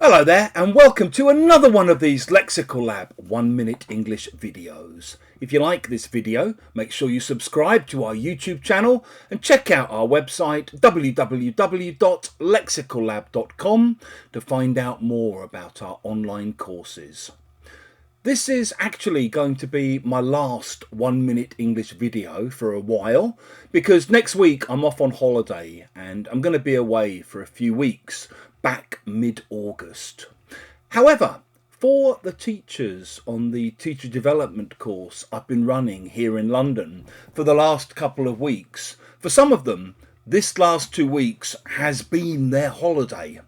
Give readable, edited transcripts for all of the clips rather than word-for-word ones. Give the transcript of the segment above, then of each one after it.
Hello there and welcome to another one of these Lexical Lab 1 minute English videos. If you like this video, make sure you subscribe to our YouTube channel and check out our website www.lexicallab.com to find out more about our online courses. This is actually going to be my last 1 minute English video for a while because next week I'm off on holiday and I'm going to be away for a few weeks, back mid-August. However, for the teachers on the teacher development course I've been running here in London for the last couple of weeks, for some of them this last 2 weeks has been their holiday.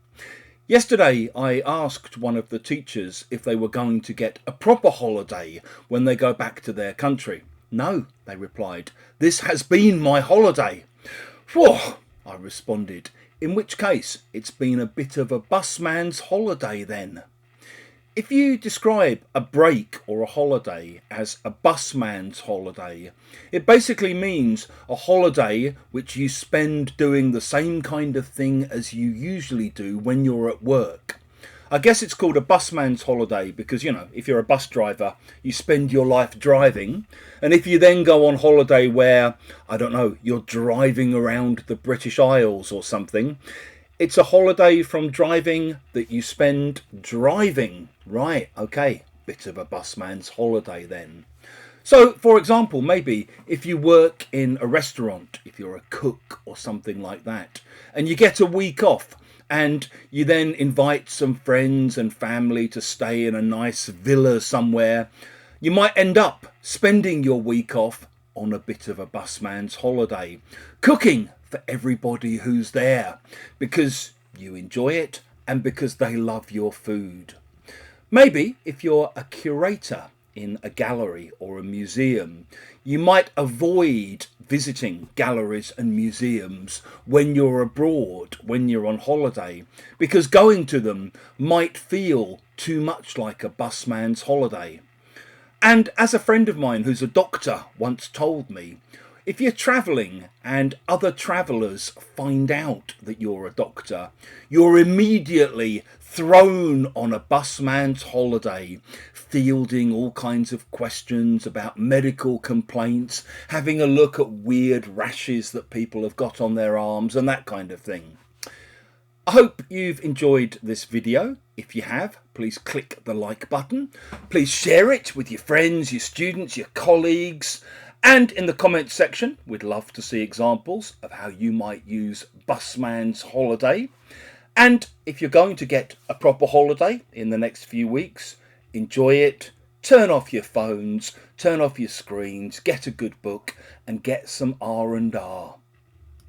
Yesterday I asked one of the teachers if they were going to get a proper holiday when they go back to their country. No, they replied, this has been my holiday. Whew, I responded, in which case it's been a bit of a busman's holiday then. If you describe a break or a holiday as a busman's holiday, it basically means a holiday which you spend doing the same kind of thing as you usually do when you're at work. I guess it's called a busman's holiday because, if you're a bus driver, you spend your life driving. And if you then go on holiday where, you're driving around the British Isles or something, it's a holiday from driving that you spend driving. Right, okay, bit of a busman's holiday then. So, for example, maybe if you work in a restaurant, if you're a cook or something like that, and you get a week off, and you then invite some friends and family to stay in a nice villa somewhere, you might end up spending your week off on a bit of a busman's holiday, cooking for everybody who's there, because you enjoy it and because they love your food. Maybe if you're a curator in a gallery or a museum, you might avoid visiting galleries and museums when you're abroad, when you're on holiday, because going to them might feel too much like a busman's holiday. And as a friend of mine who's a doctor once told me, if you're travelling and other travellers find out that you're a doctor, you're immediately thrown on a busman's holiday, fielding all kinds of questions about medical complaints, having a look at weird rashes that people have got on their arms and that kind of thing. I hope you've enjoyed this video. If you have, please click the like button. Please share it with your friends, your students, your colleagues. And in the comments section, we'd love to see examples of how you might use busman's holiday. And if you're going to get a proper holiday in the next few weeks, enjoy it, turn off your phones, turn off your screens, get a good book and get some R&R.